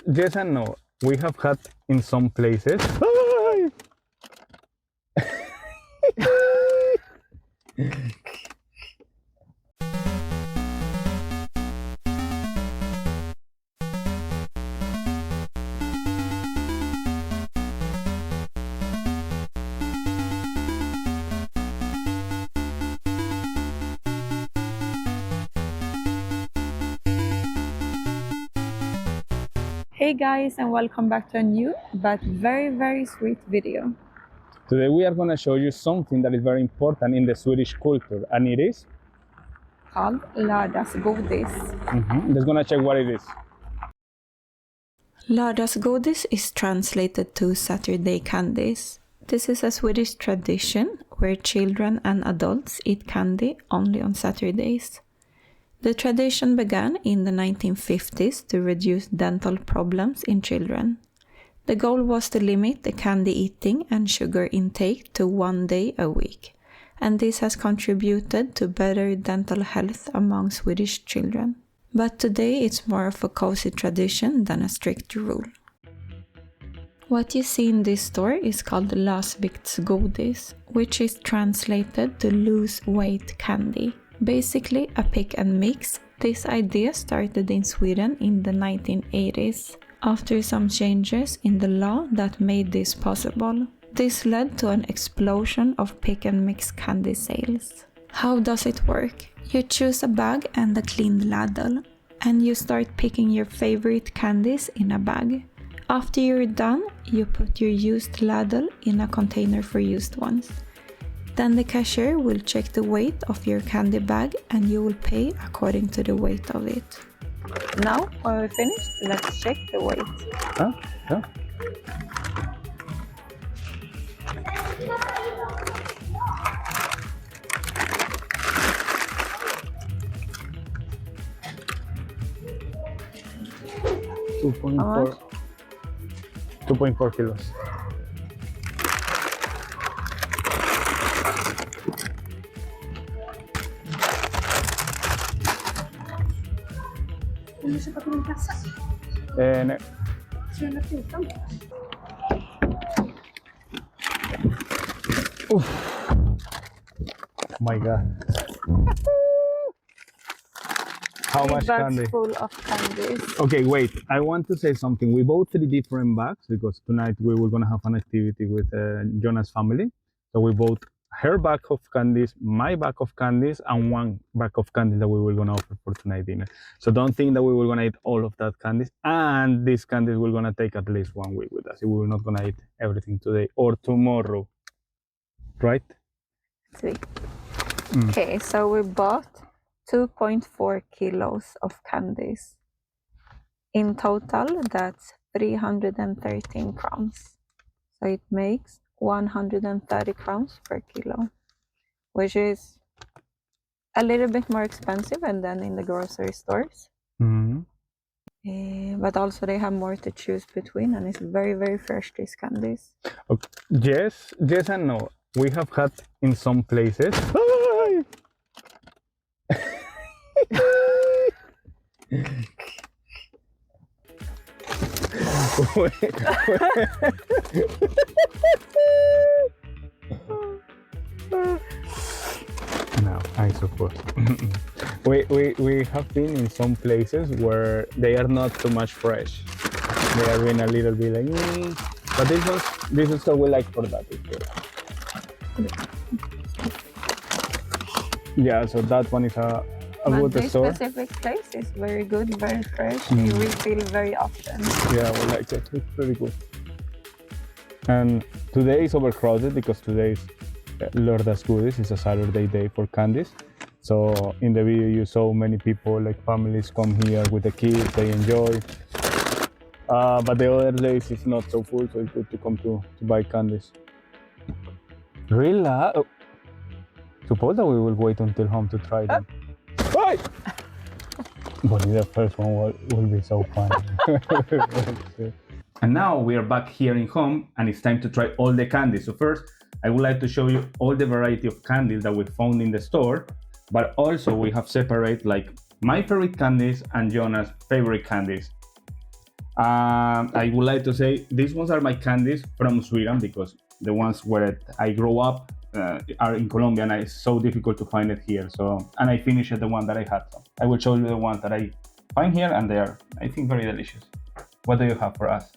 Yes and no. We have had in some places. Hey guys, and welcome back to a new but very sweet video. Today we are going to show you something that is very important in the Swedish culture, and it is Called Lördagsgodis. Let's gonna check what it is. Lördagsgodis is translated to Saturday candies. This is a Swedish tradition where children and adults eat candy only on Saturdays. The tradition began in the 1950s to reduce dental problems in children. The goal was to limit the candy eating and sugar intake to 1 day a week, and this has contributed to better dental health among Swedish children. But today it's more of a cozy tradition than a strict rule. What you see in this store is called Lördagsgodis, which is translated to lose weight candy. Basically a pick and mix. This idea started in Sweden in the 1980s, after some changes in the law that made this possible. This led to an explosion of pick and mix candy sales. How does it work? You choose a bag and a clean ladle, and you start picking your favorite candies in a bag. After you're done, you put your used ladle in a container for used ones. Then the cashier will check the weight of your candy bag and you will pay according to the weight of it. Now, when we're finished, let's check the weight. Yeah. 2.4 kilos. Vill du köpa på din kassa? Nej. 314. My God. How much candy? Full of candies. Okay, wait. I want to say something. We bought 3 different bags because tonight we were gonna have an activity with Jonas' family. So we bought her bag of candies, my bag of candies, and 1 bag of candies that we were gonna offer for tonight dinner. So don't think that we were gonna eat all of that candies. And these candies we're gonna take at least 1 week with us. We were not gonna eat everything today or tomorrow, right? Sweet. Okay, so we bought 2.4 kilos of candies. In total, that's 313 crowns. So it makes 130 crowns per kilo, which is a little bit more expensive than in the grocery stores. But also they have more to choose between, and it's very fresh, these candies. Okay. Yes and no. We have had in some places. No, I suppose. we have been in some places where they are not too much fresh. They are being a little bit like, but this is what we like for that. Yeah, so that one is a good this store. specific place is very good, very fresh. You refill very often. Yeah, we like it. It's pretty good. And today is overcrowded because today is Lördagsgodis. It's a Saturday day for candies. So in the video you saw many people, like families, come here with the kids. They enjoy. But the other days it's not so full, so it's good to come to buy candies. Really? Oh. Suppose that we will wait until home to try them. Hey! But the first one will be so fun. And now we are back here in home and it's time to try all the candies. So first, I would like to show you all the variety of candies that we found in the store, but also we have separate like my favorite candies and Jonas' favorite candies. I would like to say these ones are my candies from Sweden because the ones where I grow up are in Colombia and it's so difficult to find it here. So, and I finished the one that I had. So I will show you the ones that I find here, and they are, I think, very delicious. What do you have for us?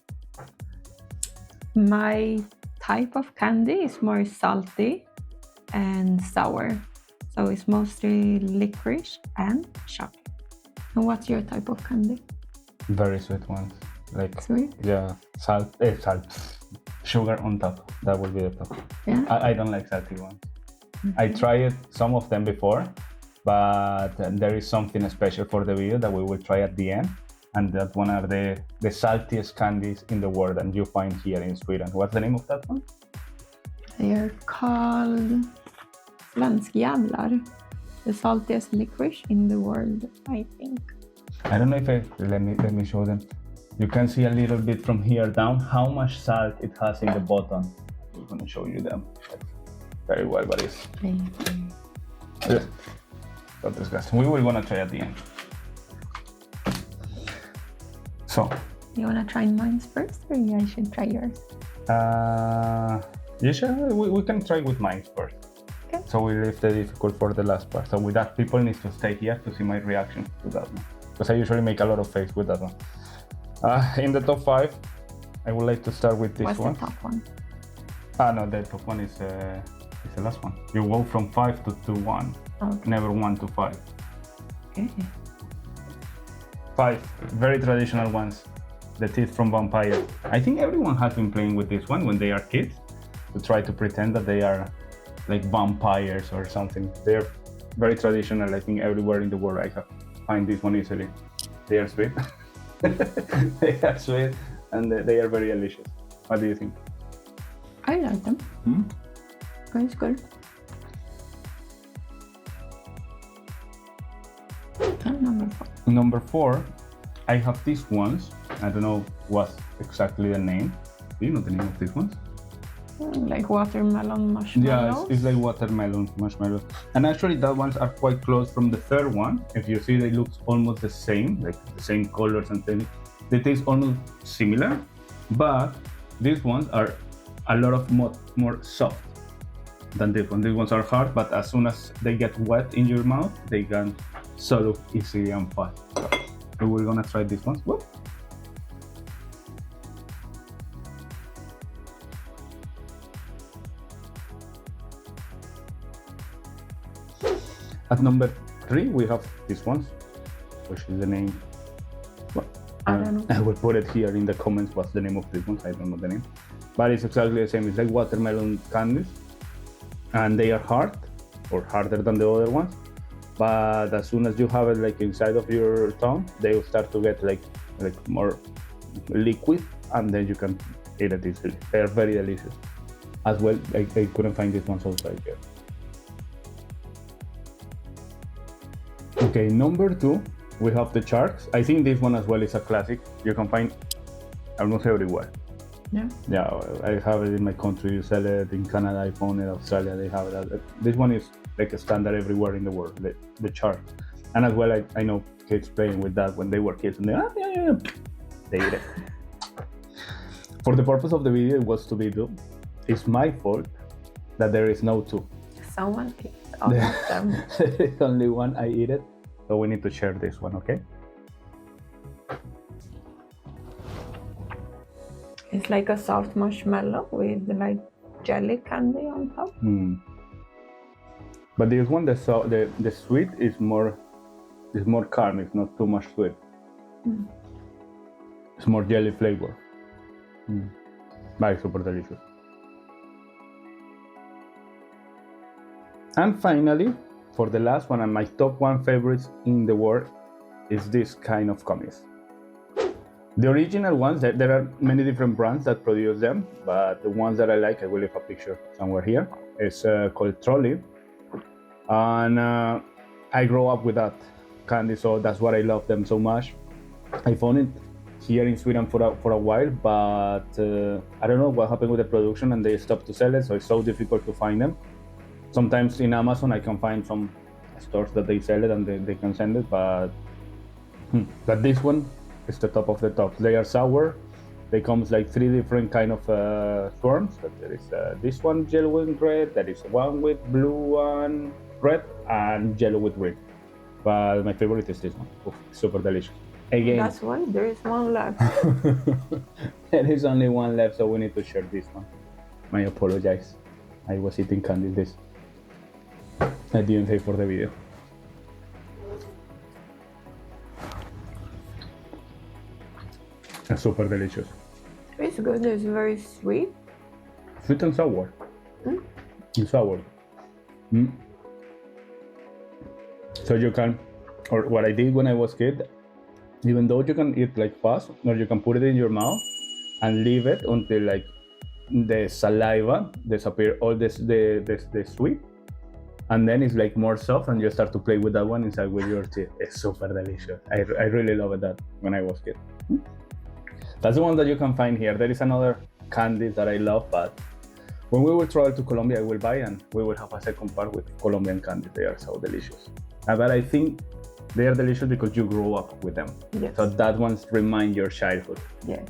My type of candy is more salty and sour. So it's mostly licorice and chocolate. And what's your type of candy? Very sweet ones, like Sweet? yeah, salt, sugar on top. That will be the top. Yeah. I don't like salty ones. I tried some of them before, but there is something special for the video that we will try at the end, and that one are the saltiest candies in the world, and you find here in Sweden. What's the name of that one? They are called J&Gvlogs. The saltiest licorice in the world, I think. I don't know if let me show them. You can see a little bit from here down how much salt it has in the bottom. I'm gonna show you them very well, but it's not disgusting. We will gonna try at the end. So You wanna try mine first, or I should try yours? yeah, sure. We can try with mine first. Okay. So we leave the difficult for the last part. So with that, people need to stay here to see my reaction to that one, because I usually make a lot of face with that one. In the top 5, I would like to start with this What's one. the top one? No, the top one is the last one. You go from 5 to 1, Okay. never 1 to 5. Okay. 5, very traditional ones. The teeth from vampire. I think everyone has been playing with this one when they are kids, to try to pretend that they are like vampires or something. They're very traditional. I think everywhere in the world I have find this one easily. They are sweet. They are sweet and they are very delicious. What do you think? I like them. It's good. And number 4. Number 4, I have these ones. I don't know what's exactly the name. Do you know the name of these ones? Like watermelon marshmallows. Yeah, it's like watermelon marshmallows. And actually, that ones are quite close from the third one. If you see, they look almost the same, like the same colors and things. They taste almost similar, but these ones are a lot of more soft than this one. These ones are hard, but as soon as they get wet in your mouth, they can swallow easily and fast. So we're gonna try these ones. Whoop. At number 3, we have these ones, which is the name. Well, I don't know. I will put it here in the comments what's the name of these ones. I don't know the name, but it's exactly the same. It's like watermelon candies, and they are hard, or harder than the other ones. But as soon as you have it like inside of your tongue, they will start to get like more liquid, and then you can eat it easily. They are very delicious. As well, I couldn't find these ones outside here. Okay, number 2, we have the sharks. I think this one as well is a classic. You can find almost everywhere. Yeah. Yeah, I have it in my country. You sell it in Canada. I found it in Australia. They have it. This one is like a standard everywhere in the world. The shark, and as well, I know kids playing with that when they were kids, and they eat it. For the purpose of the video, it was to be do. It's my fault that there is no 2. Someone picked all of them. There is only one. I eat it, so we need to share this one, okay? It's like a soft marshmallow with like jelly candy on top. But this one, the sweet is more calm. It's not too much sweet. It's more jelly flavor. But it's super delicious. And finally, for the last one, and my top 1 favorites in the world, is this kind of gummies. The original ones, there are many different brands that produce them, but the ones that I like, I will leave a picture somewhere here. It's called Trolley, and I grew up with that candy, so that's why I love them so much. I found it here in Sweden for a while, but I don't know what happened with the production, and they stopped to sell it, so it's so difficult to find them. Sometimes in Amazon I can find some stores that they sell it and they can send it, but this one It's the top of the top. They are sour. They comes like 3 different kind of forms. But there is this one yellow and red. There is one with blue and red, and yellow with green. But my favorite is this one. Oof, super delicious. Again, That's why there is one left. there is only one left, so we need to share this one. I apologize. I was eating candy this. I didn't say for the video. It's super delicious. It's good. It's very sweet. Sweet and sour. Mm. It's sour. Mm. So you can, or what I did when I was kid, even though you can eat like fast, or you can put it in your mouth and leave it until like the saliva disappear, all the sweet, and then it's like more soft, and you start to play with that one inside with your teeth. It's super delicious. I really loved that when I was kid. That's the one that you can find here. There is another candy that I love, but when we will travel to Colombia, I will buy, and we will have a second part with Colombian candy. They are so delicious. But I think they are delicious because you grew up with them. Yes. So that ones remind your childhood. Yes.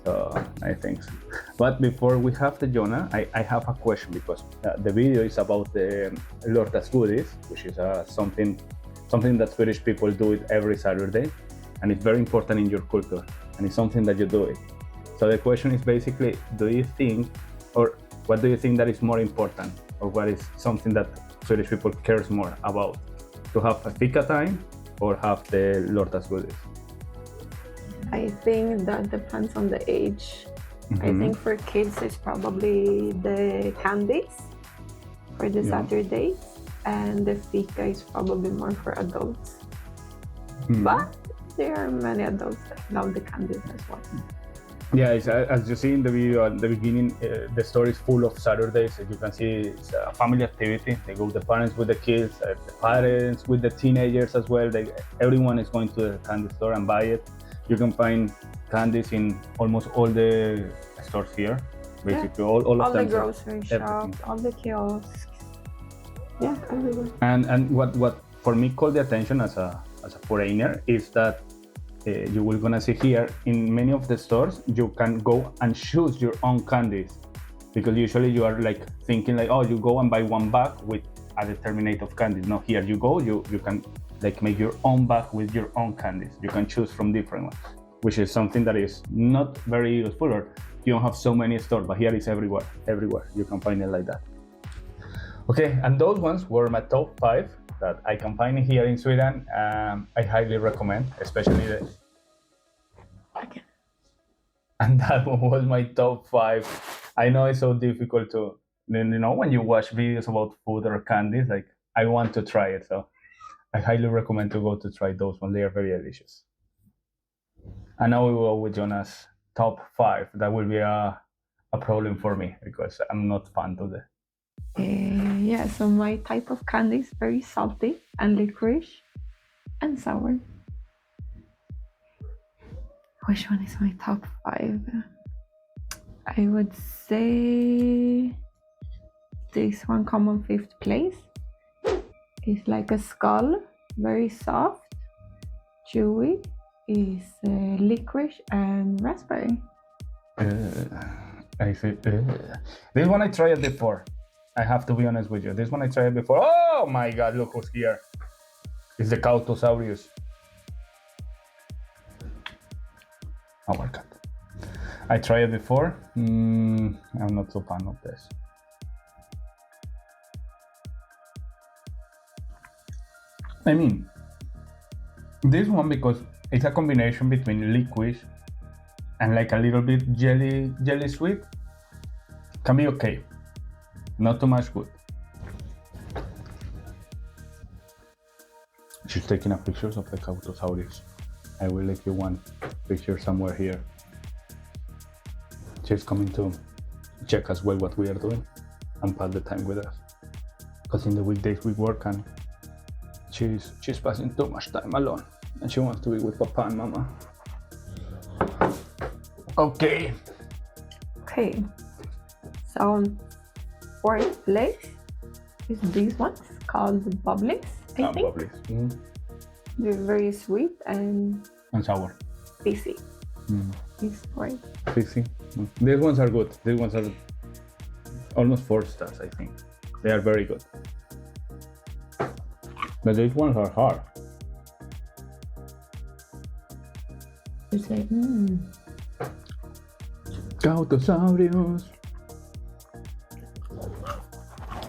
So I think so. But before we have the Jonah, I have a question, because the video is about the Lördagsgodis, which is something that Swedish people do it every Saturday, and it's very important in your culture, and it's something that you do it. So the question is basically, do you think, or what do you think that is more important, or what is something that Swedish people cares more about, to have a fika time or have the Lördagsgodis? I think that depends on the age. I think for kids it's probably the candies for the Saturdays, and the fika is probably more for adults. But there are many adults that love the candies as well. Yeah, as you see in the video at the beginning, the story is full of Saturdays. As you can see, it's a family activity. They go, the parents with the kids, the parents with the teenagers as well. Everyone is going to the candy store and buy it. You can find candies in almost all the stores here. Basically, all of them. All the grocery shops, all the kiosks. Yeah, everywhere. And what for me called the attention as a foreigner is that you will gonna see here in many of the stores you can go and choose your own candies, because usually you are like thinking like, oh, you go and buy one bag with a determinate of candies. No, here you go, you can like make your own bag with your own candies. You can choose from different ones, which is something that is not very useful, or you don't have so many stores, but here is everywhere you can find it like that. Okay, and those ones were my top 5 that I can find here in Sweden. I highly recommend, especially the... Okay. And that one was my top 5. I know it's so difficult to, when you watch videos about food or candies, like I want to try it. So I highly recommend to go to try those ones. They are very delicious. And now we will go with Jonas' top 5. That will be a problem for me, because I'm not fan to the... Yeah, so my type of candy is very salty and licorice and sour. Which one is my top 5? I would say this one come on 5th place. It's like a skull, very soft, chewy. Is licorice and raspberry. I see. This one I tried before. I have to be honest with you. This one I tried before. Oh my God! Look who's here. It's the Cautosaurus. Oh my God! I tried it before. I'm not so fan of this. I mean, this one, because it's a combination between licorice and like a little bit jelly sweet, can be okay. Not too much good. She's taking a pictures of the Cautosaurus. I will leave you one picture somewhere here. She's coming to check as well what we are doing and pass the time with us. Because in the weekdays we work and she's passing too much time alone, and she wants to be with Papa and Mama. Okay. Okay. So 4th place is these ones called bubblies, I think. Bubblies. They're very sweet and sour. fizzy. It's great. Fizzy. These ones are good. These ones are almost 4 stars, I think. They are very good. But these ones are hard. It's like, Cautosaurius.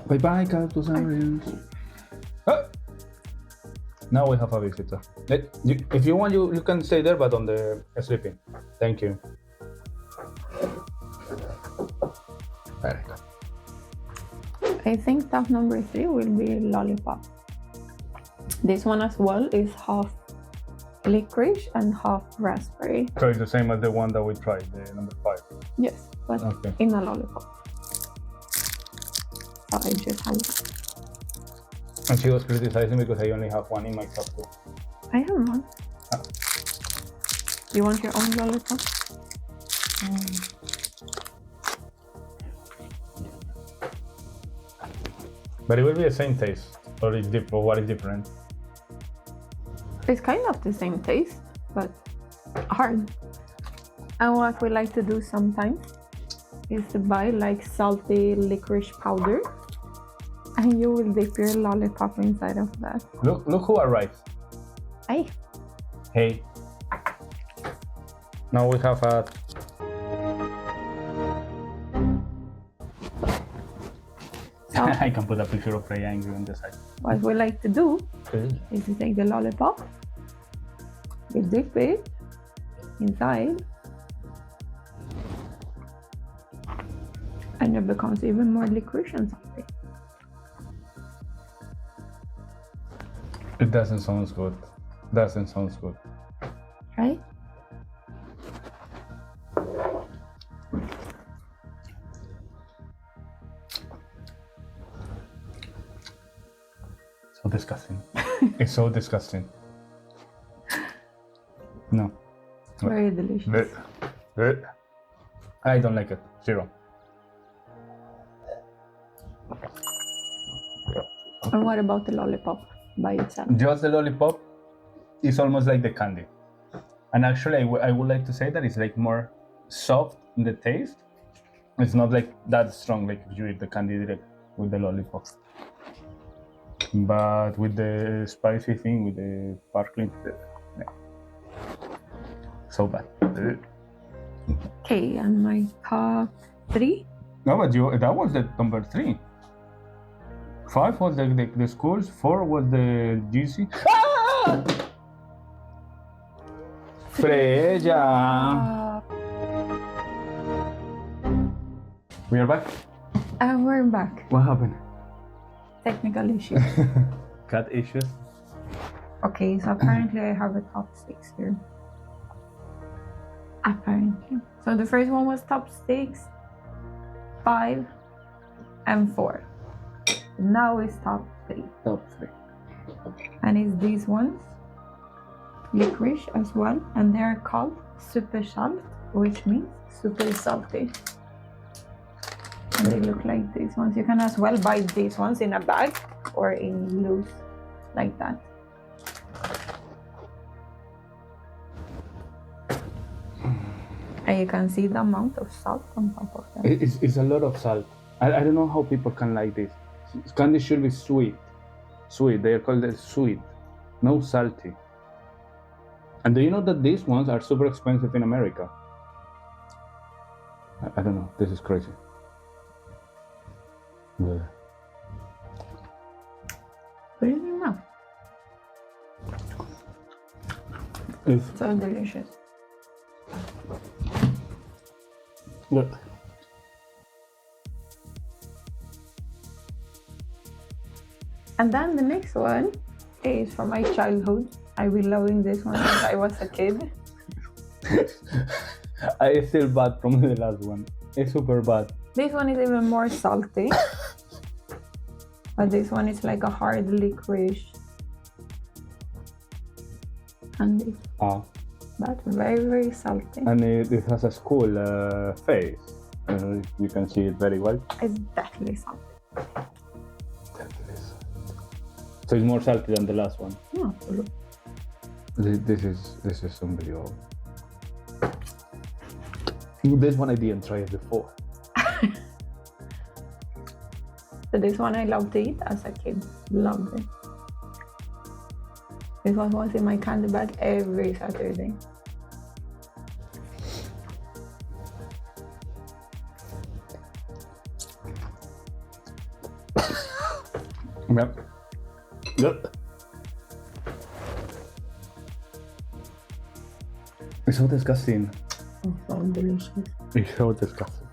Bye bye, Cautosaurius. Ah! Now we have a visitor. If you want, you can stay there, but on the sleeping. Thank you. Very good. I think top number 3 will be lollipop. This one as well is half licorice and half raspberry. So it's the same as the one that we tried, the number 5. Yes, but Okay. in a lollipop. So I just have one. And she was criticizing because I only have one in my cup too. I have one. Ah. You want your own lollipop? But it will be the same taste, or it's different. Or what is different? It's kind of the same taste, but hard. And what we like to do sometimes is to buy like salty licorice powder, and you will dip your lollipop inside of that. Look who arrived. Hey. Hey. Now we have a. So I can put a picture of Freya angry on the side. what we like to do is to take the lollipop, we dip it inside, and it becomes even more licorice and salty. It doesn't sound good. Doesn't sound good. Right? So disgusting. It's so disgusting. No. Very delicious. I don't like it. 0. And what about the lollipop by itself? Just the lollipop is almost like the candy. And actually, I would like to say that it's like more soft in the taste. It's not like that strong, like if you eat the candy direct with the lollipop. But with the spicy thing, with the sparkling, yeah. So bad. Okay, and my top 3? No, but that was the number 3. 5 was the schools, 4 was the GC. Ah! Freya! We are back. And we're back. What happened? Technical issues. Cat issues. Okay, so apparently I have a top 6 here. Apparently. So the first one was top 6, 5, and 4. Now it's top 3. Top 3. And it's these ones. Licorice as well. And they're called super salt, which means super salty. And they look like these ones. You can as well buy these ones in a bag or in loose, like that. And you can see the amount of salt on top of them. It's a lot of salt. I don't know how people can like this. Candy should be sweet. Sweet. They are called sweet. No salty. And do you know that these ones are super expensive in America? I don't know. This is crazy. Yeah. Put it in your mouth. It's So delicious. look. And then the next one is from my childhood. I've been loving this one since I was a kid. I feel bad from the last one. It's super bad. This one is even more salty. But this one is like a hard licorice candy. Ah. But very, very salty. And it has a school face. You can see it very well. It's definitely salty. So it's more salty than the last one. No, absolutely. This is unbelievable. This one I didn't try it before. So this one I loved to eat as a kid. Loved it. This one was in my candy bag every Saturday. Yep. It's so disgusting. It's so delicious. It's so disgusting.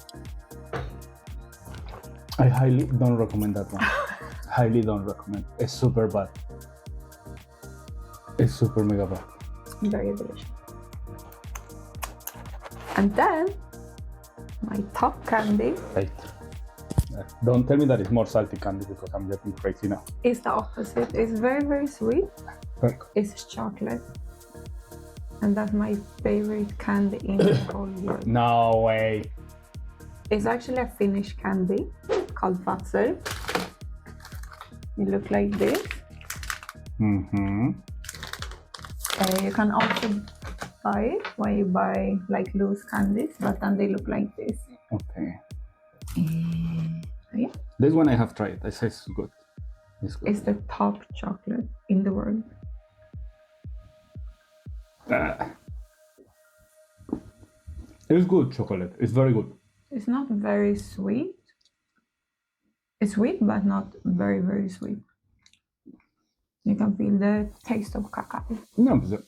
I highly don't recommend that one. Highly don't recommend. It's super bad. It's super mega bad. Very delicious. And then, my top candy Right. Don't tell me that it's more salty candy because I'm getting crazy now. is the opposite. It's very, very sweet. Right. It's chocolate. And that's my favorite candy in the whole world. No way. It's actually a Finnish candy called Fatser. It looks like this. Mm-hmm. You can also buy it when you buy like loose candies, but then they look like this. Okay. So yeah, This one I have tried. I say it's good. It's good. it's the top chocolate in the world. It's good chocolate. It's very good. It's not very sweet. It's sweet, but not very, very sweet. You can feel the taste of cacao. No, but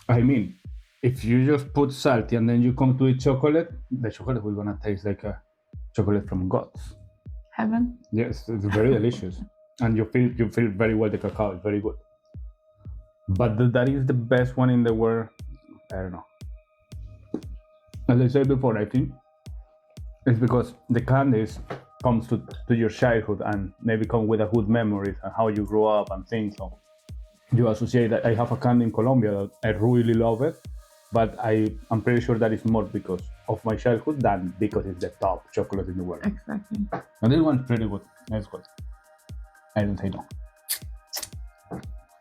I mean, if you just put salty and then you come to eat chocolate, the chocolate will gonna taste like a chocolate from gods. Heaven. Yes, it's very delicious, and you feel very well the cacao. It's very good. But that is the best one in the world. I don't know. As I said before, I think it's because the candies comes to your childhood and maybe come with a good memories and how you grew up and things. So you associate that. I have a candy in Colombia that I really love it, but I'm pretty sure that it's more because of my childhood than because it's the top chocolate in the world. Exactly. And this one's pretty good. It's good. I don't say no.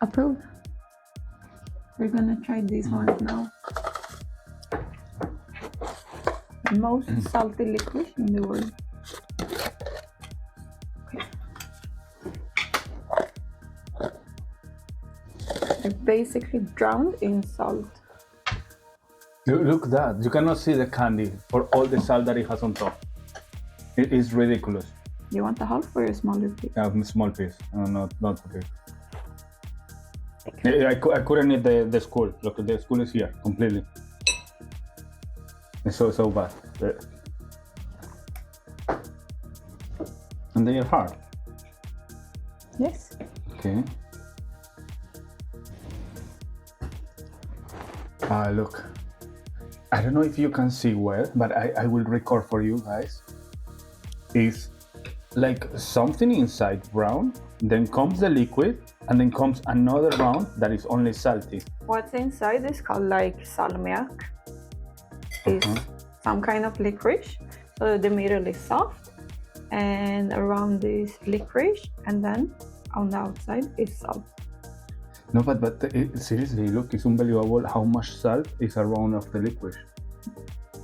Approved. We're gonna try these ones now. The most salty licorice in the world. They're basically drowned in salt. Look at that. You cannot see the candy for all the salt that it has on top. It is ridiculous. You want a half or a smaller piece? I have a small piece. Not okay. I couldn't eat the school. Look, the school is here completely. It's so bad. And they are hard. Yes. Okay. Look. I don't know if you can see well, but I will record for you guys. It's like something inside brown, then comes the liquid, and then comes another round that is only salty. What's inside is called like salmiak. It's some kind of licorice. So the middle is soft, and around this licorice, and then on the outside is salt. No, but seriously, look, it's unbelievable how much salt is around of the liquid.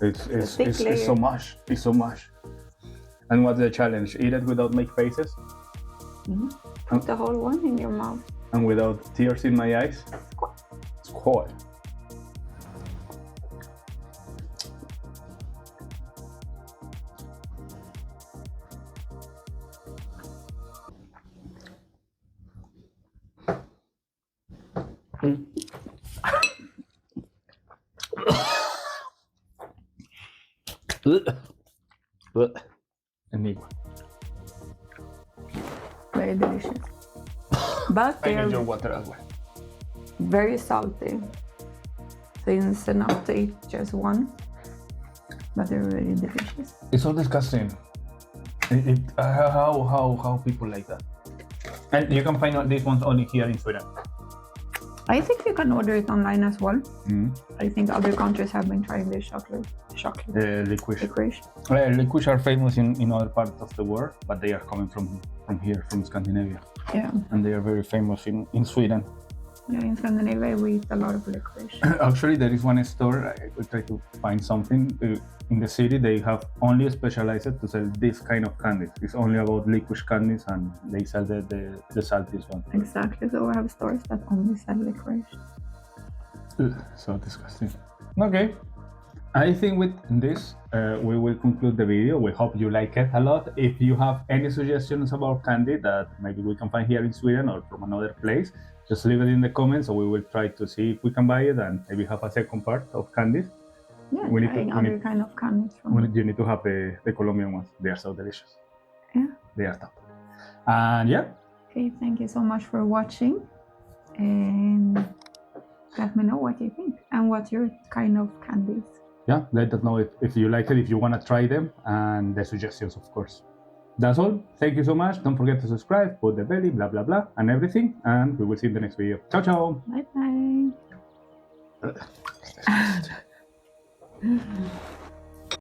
It's so much. It's so much. And what's the challenge? Eat it without make faces? Put the whole one in your mouth. And without tears in my eyes? Squat. Enigma. Very delicious. But I need your they're water as well. very salty. So it's enough to eat just one. But they're very delicious. It's so disgusting. How people like that? And you can find these ones only here in Sweden. I think you can order it online as well. I think other countries have been trying this chocolate. Licorice. Licorice. Licorice are famous in other parts of the world, but they are coming from here, from Scandinavia. Yeah. And they are very famous in Sweden. Yeah, in Scandinavia we eat a lot of licorice. Actually, there is one store. I will try to find something. In the city, they have only specialized to sell this kind of candies. It's only about licorice candies, and they sell the saltiest one. Exactly. So we have stores that only sell licorice. Ugh, so disgusting. Okay. I think with this, we will conclude the video. We hope you like it a lot. If you have any suggestions about candy that maybe we can find here in Sweden or from another place, just leave it in the comments, so we will try to see if we can buy it and maybe have a second part of candies. Yeah, We need trying to- we other need- kind of candies from. You need to have the Colombian ones. They are so delicious. Yeah. They are top. And yeah, Okay, thank you so much for watching, and let me know what you think and what your kind of candies. yeah, let us know if you like it, if you want to try them, and the suggestions, of course. That's all. Thank you so much. Don't forget to subscribe, put the belly, blah, blah, blah, and everything. And we will see you in the next video. Ciao, ciao. Bye bye.